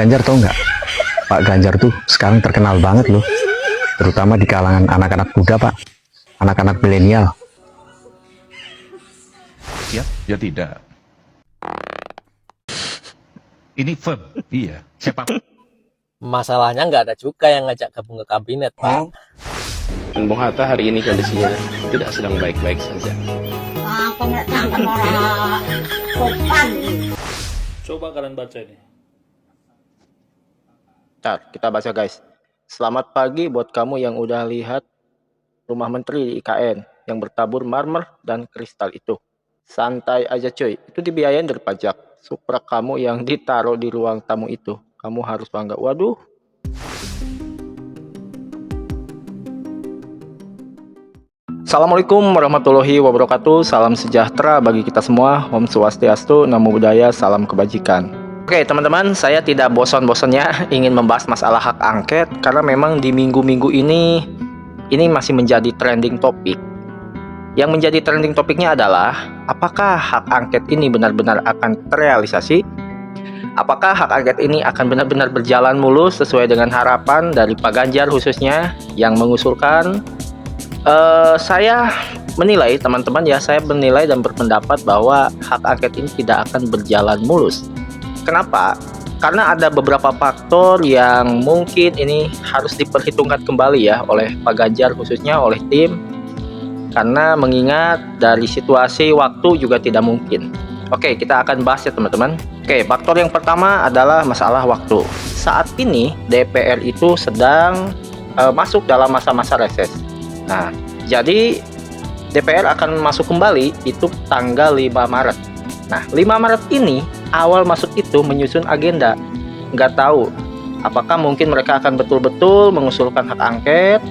Ganjar tahu nggak? Pak Ganjar tuh sekarang terkenal banget loh, terutama di kalangan anak-anak muda, Pak. Anak-anak milenial. Ya, ya tidak. Ini firm, iya. Siapa? Masalahnya nggak ada juga yang ngajak gabung ke kabinet, Pak. Dan Bung Hatta hari ini kondisinya tidak sedang baik-baik saja. Coba kalian baca ini. Ntar, kita baca guys. Selamat pagi buat kamu yang udah lihat rumah menteri di IKN yang bertabur marmer dan kristal itu. Santai aja cuy, itu dibiayain dari pajak. Supra kamu yang ditaruh di ruang tamu itu, kamu harus bangga. Waduh. Assalamualaikum warahmatullahi wabarakatuh. Salam sejahtera bagi kita semua. Om Swastiastu, Namo Buddhaya, salam kebajikan. Oke teman-teman, saya tidak bosan-bosannya ingin membahas masalah hak angket karena memang di minggu-minggu ini masih menjadi trending topik. Yang menjadi trending topiknya adalah apakah hak angket ini benar-benar akan terrealisasi? Apakah hak angket ini akan benar-benar berjalan mulus sesuai dengan harapan dari Pak Ganjar khususnya yang mengusulkan? Saya menilai teman-teman ya, saya menilai dan berpendapat bahwa hak angket ini tidak akan berjalan mulus. Kenapa? Karena ada beberapa faktor yang mungkin ini harus diperhitungkan kembali ya oleh Pak Ganjar khususnya oleh tim. Karena mengingat dari situasi waktu juga tidak mungkin. Oke, kita akan bahas ya teman-teman. Oke, faktor yang pertama adalah masalah waktu. Saat ini DPR itu sedang masuk dalam masa-masa reses. Nah, jadi DPR akan masuk kembali itu tanggal 5 Maret. Nah, 5 Maret ini awal masuk itu menyusun agenda. Nggak tahu apakah mungkin mereka akan betul-betul mengusulkan hak angket.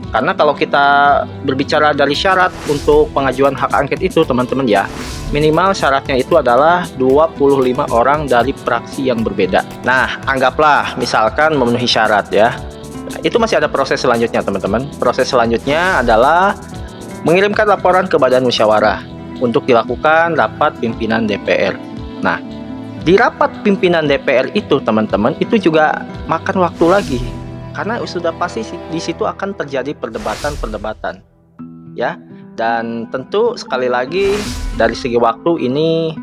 Karena kalau kita berbicara dari syarat untuk pengajuan hak angket itu teman-teman ya, minimal syaratnya itu adalah 25 orang dari fraksi yang berbeda. Nah, anggaplah misalkan memenuhi syarat ya. Itu masih ada proses selanjutnya teman-teman. Proses selanjutnya adalah mengirimkan laporan ke Badan Musyawarah untuk dilakukan rapat pimpinan DPR. Nah, di rapat pimpinan DPR itu teman-teman itu juga makan waktu lagi. Karena sudah pasti di situ akan terjadi perdebatan ya. Dan tentu sekali lagi dari segi waktu ini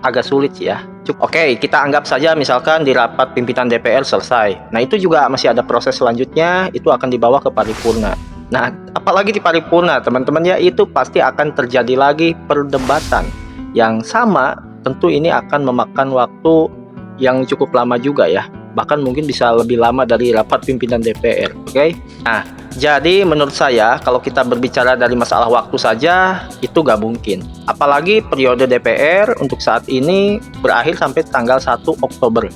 agak sulit ya. Oke, kita anggap saja misalkan di rapat pimpinan DPR selesai. Nah, itu juga masih ada proses selanjutnya, itu akan dibawa ke paripurna. Nah, apalagi di paripurna, teman-teman ya, itu pasti akan terjadi lagi perdebatan yang sama. Tentu ini akan memakan waktu yang cukup lama juga ya. Bahkan mungkin bisa lebih lama dari rapat pimpinan DPR. Oke. Nah, jadi menurut saya kalau kita berbicara dari masalah waktu saja itu gak mungkin. Apalagi periode DPR untuk saat ini berakhir sampai tanggal 1 Oktober.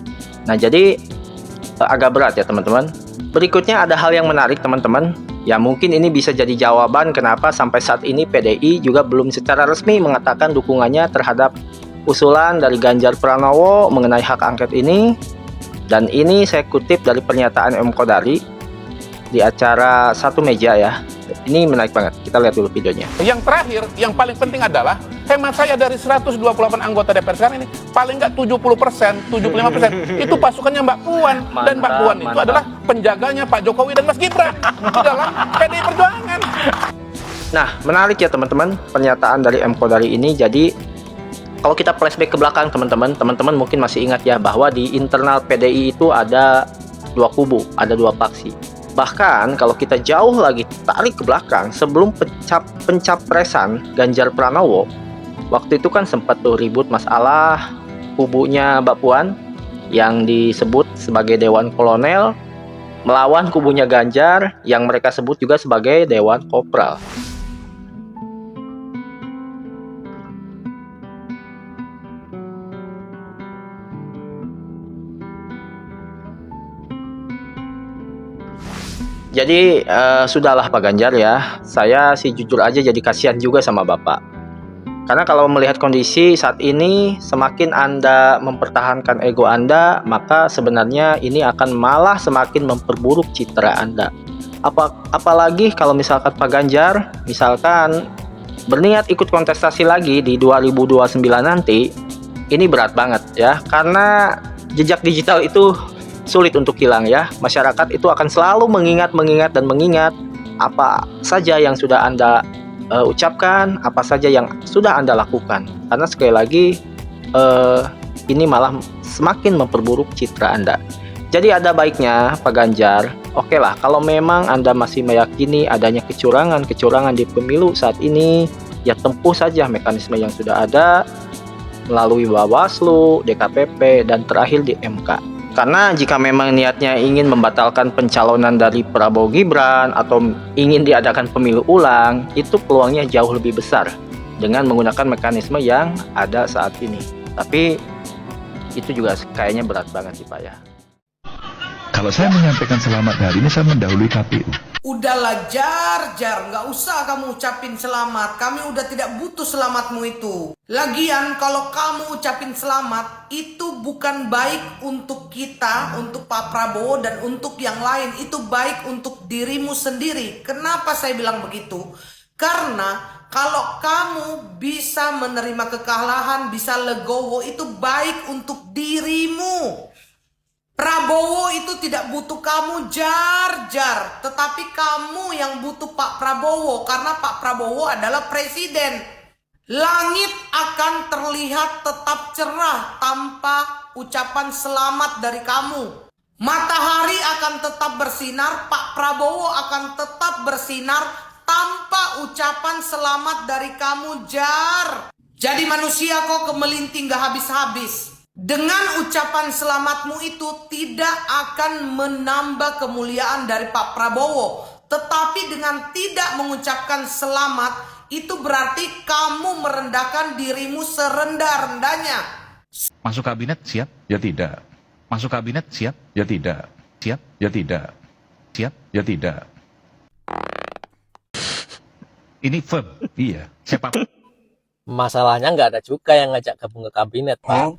Nah, jadi agak berat ya teman-teman. Berikutnya ada hal yang menarik teman-teman. Ya mungkin ini bisa jadi jawaban kenapa sampai saat ini PDI juga belum secara resmi mengatakan dukungannya terhadap usulan dari Ganjar Pranowo mengenai hak angket ini. Dan ini saya kutip dari pernyataan M. Kodari di acara Satu Meja ya. Ini menarik banget. Kita lihat dulu videonya. Yang terakhir, yang paling penting adalah hemat saya dari 128 anggota DPR sekarang ini paling nggak 70%, 75% itu pasukannya Mbak Puan. Dan Mbak Puan itu adalah penjaganya Pak Jokowi dan Mas Gibran di dalam PDI Perjuangan. Nah, menarik ya teman-teman pernyataan dari M. Kodari ini. Jadi kalau kita flashback ke belakang teman-teman mungkin masih ingat ya bahwa di internal PDI itu ada dua kubu, ada dua faksi. Bahkan kalau kita jauh lagi tarik ke belakang sebelum pencapresan Ganjar Pranowo, waktu itu kan sempat tuh ribut masalah kubunya Mbak Puan yang disebut sebagai Dewan Kolonel melawan kubunya Ganjar yang mereka sebut juga sebagai Dewan Kopral. Jadi sudahlah Pak Ganjar ya, saya sih jujur aja jadi kasihan juga sama Bapak. Karena kalau melihat kondisi saat ini, semakin Anda mempertahankan ego Anda, maka sebenarnya ini akan malah semakin memperburuk citra Anda. Apalagi kalau misalkan Pak Ganjar, misalkan berniat ikut kontestasi lagi di 2029 nanti, ini berat banget ya. Karena jejak digital itu sulit untuk hilang ya. Masyarakat itu akan selalu mengingat apa saja yang sudah Anda ucapkan, apa saja yang sudah Anda lakukan. Karena sekali lagi ini malah semakin memperburuk citra Anda. Jadi ada baiknya Pak Ganjar, oke lah, kalau memang Anda masih meyakini adanya kecurangan di pemilu saat ini, ya tempuh saja mekanisme yang sudah ada melalui Bawaslu, DKPP, dan terakhir di MK. Karena jika memang niatnya ingin membatalkan pencalonan dari Prabowo Gibran atau ingin diadakan pemilu ulang, itu peluangnya jauh lebih besar dengan menggunakan mekanisme yang ada saat ini. Tapi itu juga kayaknya berat banget sih Pak ya. Kalau saya menyampaikan selamat hari ini, saya mendahului KPU. Udahlah Jar, nggak usah kamu ucapin selamat. Kami udah tidak butuh selamatmu itu. Lagian kalau kamu ucapin selamat, itu bukan baik untuk kita, untuk Pak Prabowo dan untuk yang lain. Itu baik untuk dirimu sendiri. Kenapa saya bilang begitu? Karena kalau kamu bisa menerima kekalahan, bisa legowo, itu baik untuk dirimu. Prabowo itu tidak butuh kamu Jar, tetapi kamu yang butuh Pak Prabowo, karena Pak Prabowo adalah presiden. Langit akan terlihat tetap cerah tanpa ucapan selamat dari kamu. Matahari akan tetap bersinar, Pak Prabowo akan tetap bersinar tanpa ucapan selamat dari kamu Jar. Jadi manusia kok kemelinting gak habis-habis. Dengan ucapan selamatmu itu tidak akan menambah kemuliaan dari Pak Prabowo. Tetapi dengan tidak mengucapkan selamat, itu berarti kamu merendahkan dirimu serendah-rendahnya. Masuk kabinet siap? Ya tidak. Masuk kabinet siap? Ya tidak. Siap? Ya tidak. Siap? Ya tidak. Ini firm. Iya. Siapa? Masalahnya nggak ada juga yang ngajak gabung ke kabinet, Pak.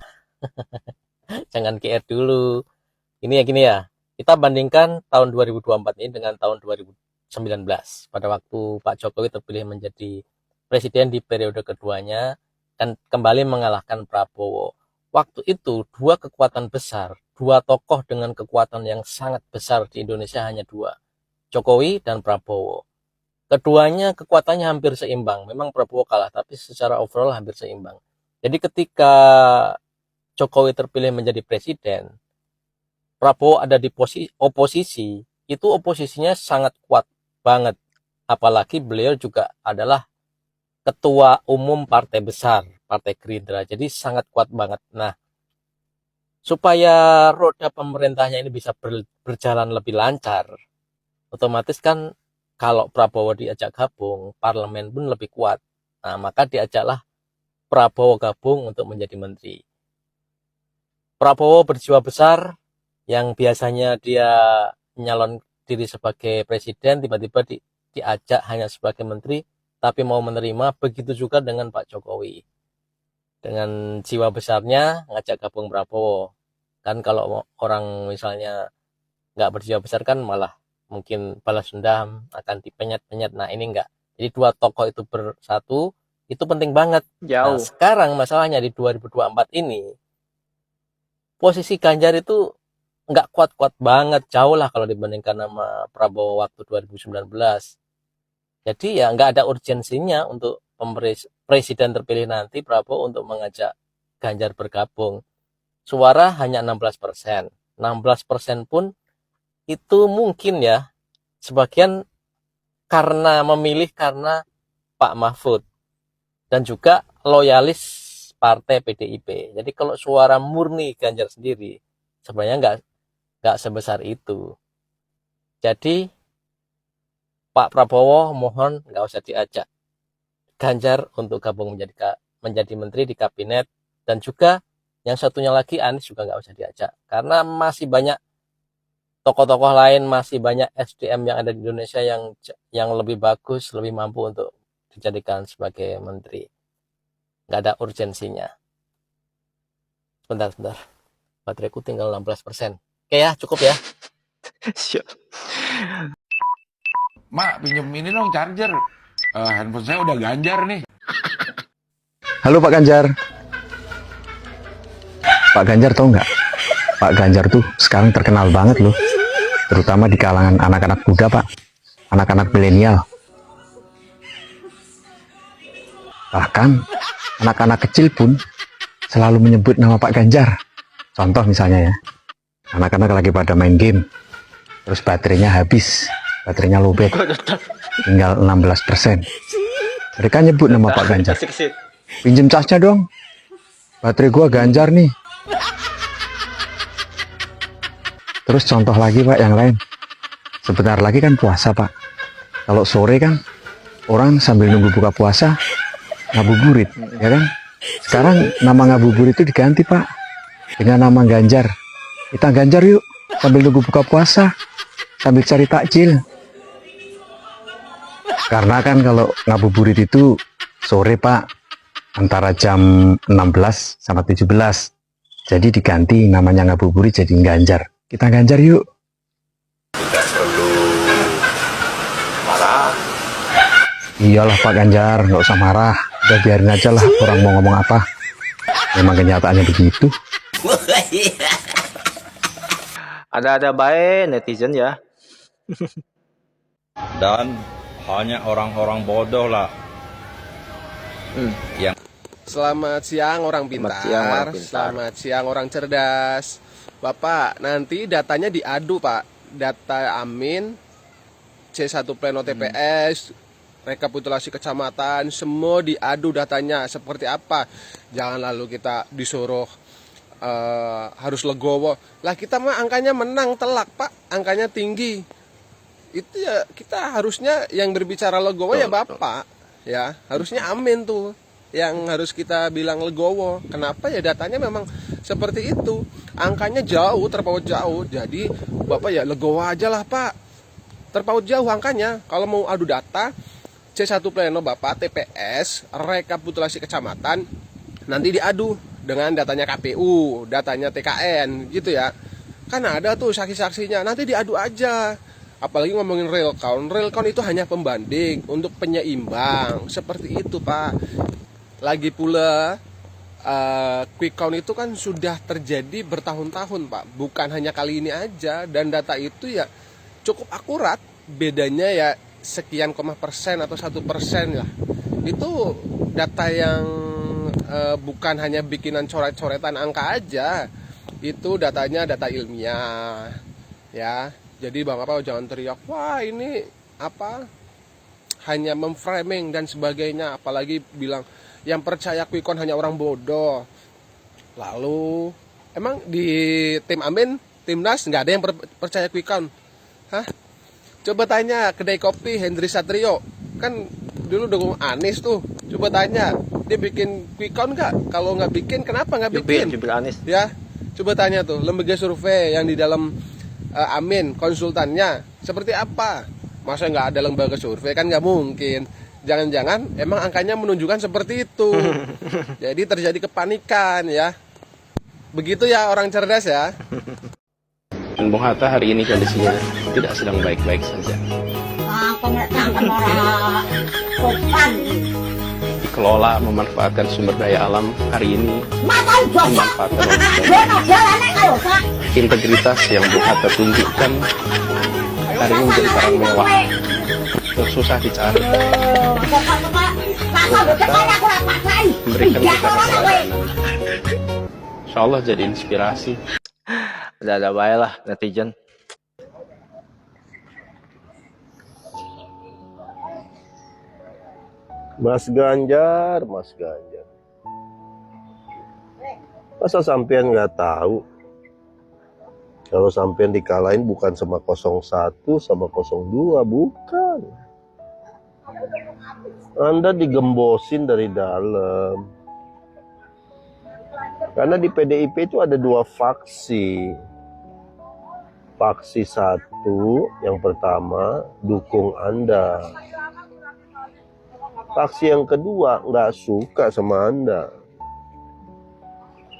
Jangan GR dulu. Ini ya gini ya. Kita bandingkan tahun 2024 ini dengan tahun 2019. Pada waktu Pak Jokowi terpilih menjadi presiden di periode keduanya dan kembali mengalahkan Prabowo. Waktu itu dua kekuatan besar, dua tokoh dengan kekuatan yang sangat besar di Indonesia hanya dua, Jokowi dan Prabowo. Keduanya kekuatannya hampir seimbang. Memang Prabowo kalah, tapi secara overall hampir seimbang. Jadi ketika Jokowi terpilih menjadi presiden, Prabowo ada di oposisi, itu oposisinya sangat kuat banget. Apalagi beliau juga adalah ketua umum partai besar, Partai Gerindra. Jadi sangat kuat banget. Nah, supaya roda pemerintahnya ini bisa berjalan lebih lancar, otomatis kan kalau Prabowo diajak gabung, parlemen pun lebih kuat. Nah, maka diajaklah Prabowo gabung untuk menjadi menteri. Prabowo berjiwa besar, yang biasanya dia nyalon diri sebagai presiden, tiba-tiba diajak hanya sebagai menteri, tapi mau menerima. Begitu juga dengan Pak Jokowi. Dengan jiwa besarnya, ngajak gabung Prabowo. Kan kalau orang misalnya nggak berjiwa besar kan malah mungkin balas dendam, akan dipenyet-penyet. Nah ini enggak. Jadi dua tokoh itu bersatu, itu penting banget. Jauh. Nah, sekarang masalahnya di 2024 ini, posisi Ganjar itu nggak kuat-kuat banget, jauh lah kalau dibandingkan sama Prabowo waktu 2019. Jadi ya nggak ada urgensinya untuk presiden terpilih nanti Prabowo untuk mengajak Ganjar bergabung. Suara hanya 16%. 16% pun itu mungkin ya sebagian karena memilih karena Pak Mahfud dan juga loyalis partai PDIP. Jadi kalau suara murni Ganjar sendiri sebenarnya nggak sebesar itu. Jadi Pak Prabowo mohon nggak usah diajak Ganjar untuk gabung menjadi menteri di kabinet, dan juga yang satunya lagi Anies juga nggak usah diajak karena masih banyak tokoh-tokoh lain, masih banyak SDM yang ada di Indonesia yang lebih bagus, lebih mampu untuk dijadikan sebagai menteri. Nggak ada urgensinya. Sebentar. Bateraiku tinggal 16%. Oke ya, cukup ya. Mak, pinjem ini dong charger. Handphone saya udah Ganjar nih. Halo Pak Ganjar. Pak Ganjar tahu nggak? Pak Ganjar tuh sekarang terkenal banget loh, terutama di kalangan anak-anak muda Pak, anak-anak milenial. Bahkan anak-anak kecil pun selalu menyebut nama Pak Ganjar. Contoh misalnya ya, anak-anak lagi pada main game, terus baterainya habis, baterainya lowbat, tinggal 16%. Mereka nyebut nama Pak Ganjar. Pinjem casnya dong, baterai gua Ganjar nih. Terus contoh lagi Pak yang lain, sebentar lagi kan puasa Pak. Kalau sore kan orang sambil nunggu buka puasa ngabuburit, ya kan? Sekarang nama ngabuburit itu diganti Pak dengan nama Ganjar. Kita Ganjar yuk sambil nunggu buka puasa, sambil cari takjil. Karena kan kalau ngabuburit itu sore Pak, antara jam 16 sama 17. Jadi diganti namanya ngabuburit jadi Ganjar. Kita Ganjar yuk. Iyalah Pak Ganjar, nggak usah marah. Udah biarin aja lah orang mau ngomong apa. Memang kenyataannya begitu. Ada-ada baik netizen ya. Dan hanya orang-orang bodoh lah yang Selamat siang orang pintar. Selamat siang orang cerdas. Bapak, nanti datanya diadu Pak. Data Amin, C1 Pleno TPS, rekapitulasi kecamatan, semua diadu datanya seperti apa. Jangan lalu kita disuruh harus legowo. Lah kita mah angkanya menang telak Pak, angkanya tinggi. Itu ya kita harusnya yang berbicara legowo ya Bapak. Ya, harusnya Amin tuh yang harus kita bilang legowo. Kenapa ya datanya memang seperti itu. Angkanya jauh, terpaut jauh. Jadi Bapak ya legowo aja lah Pak. Terpaut jauh angkanya. Kalau mau adu data C1 Pleno Bapak TPS, rekapitulasi kecamatan, nanti diadu dengan datanya KPU, datanya TKN gitu ya. Kan ada tuh saksi-saksinya, nanti diadu aja. Apalagi ngomongin real count itu hanya pembanding untuk penyeimbang. Seperti itu Pak. Lagi pula quick count itu kan sudah terjadi bertahun-tahun Pak, bukan hanya kali ini aja. Dan data itu ya cukup akurat, bedanya ya sekian persen atau 1% lah. Itu data yang bukan hanya bikinan coret-coretan angka aja, itu datanya data ilmiah ya. Jadi Bang apa jangan teriak, wah ini apa hanya memframing dan sebagainya, apalagi bilang yang percaya quick count hanya orang bodoh. Lalu emang di tim Amin, Timnas nggak ada yang percaya quick count? Hah? Coba tanya kedai kopi Hendri Satrio, kan dulu dukung Anies tuh. Coba tanya, dia bikin quick count nggak? Kalau nggak bikin, kenapa nggak bikin? Jubir Anies. Ya, coba tanya tuh lembaga survei yang di dalam Amin konsultannya seperti apa? Masa nggak ada lembaga survei, kan nggak mungkin. Jangan-jangan emang angkanya menunjukkan seperti itu. Jadi terjadi kepanikan ya. Begitu ya orang cerdas ya. Dan Bung Hatta hari ini kondisinya tidak sedang baik-baik saja. Dikelola memanfaatkan sumber daya alam hari ini, memanfaatkan integritas yang Bung Hatta tunjukkan hari ini menjadi barang mewah yang susah dicari. Memberikan kita keteladanan. Insya Allah jadi inspirasi. Ada baik lah netizen. Mas Ganjar. Masa sampean nggak tahu kalau sampean dikalahin bukan sama 01 sama 02, bukan. Anda digembosin dari dalam. Karena di PDIP itu ada dua faksi. Faksi satu yang pertama dukung Anda. Faksi yang kedua nggak suka sama Anda.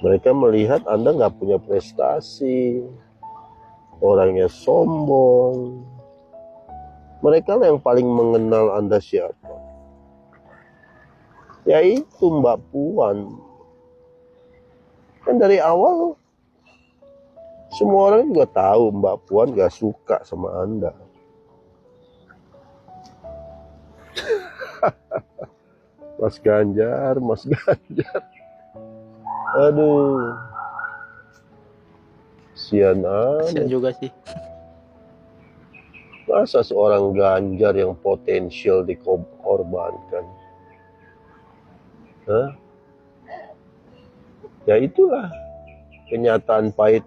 Mereka melihat Anda nggak punya prestasi, orangnya sombong. Mereka lah yang paling mengenal Anda siapa. Yaitu Mbak Puan. Kan dari awal Semua orang juga tahu Mbak Puan gak suka sama Anda. Mas Ganjar. Aduh. Kasian Kasian juga sih. Masa seorang Ganjar yang potensial dikorbankan? Hah? Ya itulah kenyataan pahit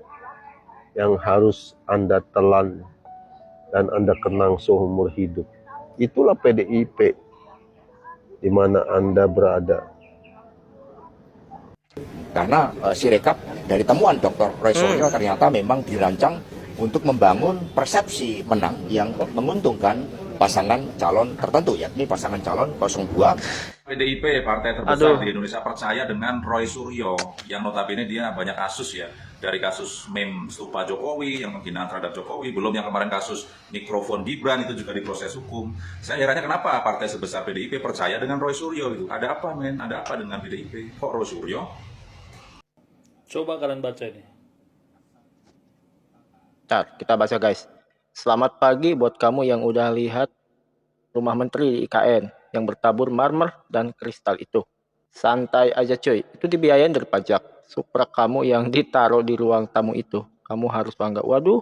yang harus Anda telan dan Anda kenang seumur hidup. Itulah PDIP di mana Anda berada. Karena Sirekap dari temuan Dr. Roy Suryo ternyata memang dirancang untuk membangun persepsi menang yang menguntungkan pasangan calon tertentu, yakni pasangan calon 02. PDIP, partai terbesar di Indonesia, percaya dengan Roy Suryo yang notabene dia banyak kasus ya, dari kasus meme stupa Jokowi yang penghinaan terhadap Jokowi, belum yang kemarin kasus mikrofon Gibran itu juga diproses hukum. Saya herannya kenapa partai sebesar PDIP percaya dengan Roy Suryo itu. Ada apa men? Ada apa dengan PDIP? Kok Roy Suryo? Coba kalian baca ini. Ntar, kita baca guys. Selamat pagi buat kamu yang udah lihat rumah menteri di IKN yang bertabur marmer dan kristal itu. Santai aja cuy, itu dibiayain dari pajak. Supra kamu yang ditaruh di ruang tamu itu, kamu harus bangga. Waduh,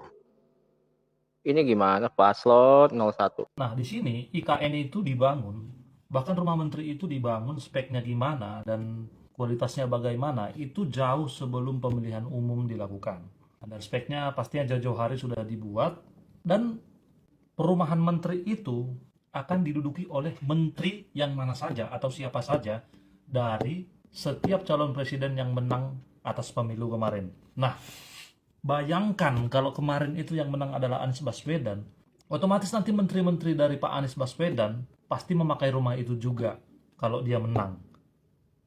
ini gimana paslon 01? Nah, di sini IKN itu dibangun, bahkan rumah menteri itu dibangun speknya gimana dan kualitasnya bagaimana, itu jauh sebelum pemilihan umum dilakukan. Dan speknya pastinya jauh-jauh hari sudah dibuat, dan perumahan menteri itu akan diduduki oleh menteri yang mana saja atau siapa saja dari setiap calon presiden yang menang atas pemilu kemarin. Nah, bayangkan kalau kemarin itu yang menang adalah Anies Baswedan, otomatis nanti menteri-menteri dari Pak Anies Baswedan pasti memakai rumah itu juga kalau dia menang.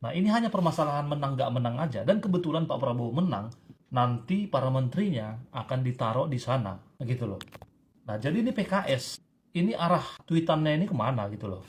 Nah, ini hanya permasalahan menang gak menang aja, dan kebetulan Pak Prabowo menang, nanti para menterinya akan ditaruh di sana, gitu loh. Nah, jadi ini PKS, ini arah tweetannya ini kemana gitu loh.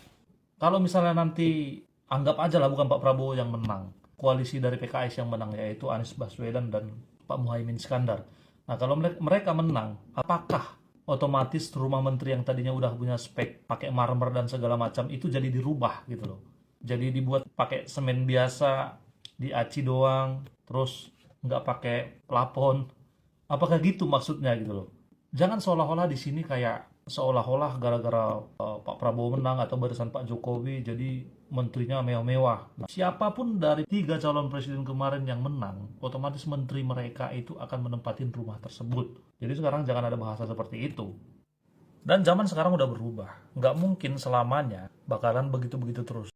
Kalau misalnya nanti, anggap aja lah bukan Pak Prabowo yang menang, koalisi dari PKS yang menang yaitu Anies Baswedan dan Pak Muhaimin Iskandar. Nah, kalau mereka menang, apakah otomatis rumah menteri yang tadinya udah punya spek pakai marmer dan segala macam itu jadi dirubah gitu loh. Jadi dibuat pakai semen biasa, diaci doang, terus nggak pakai plafon. Apakah gitu maksudnya gitu loh? Jangan seolah-olah di sini kayak seolah-olah gara-gara Pak Prabowo menang atau barisan Pak Jokowi jadi menterinya mewah-mewah. Nah, siapapun dari 3 calon presiden kemarin yang menang, otomatis menteri mereka itu akan menempatin rumah tersebut. Jadi sekarang jangan ada bahasa seperti itu. Dan zaman sekarang udah berubah. Nggak mungkin selamanya bakalan begitu-begitu terus.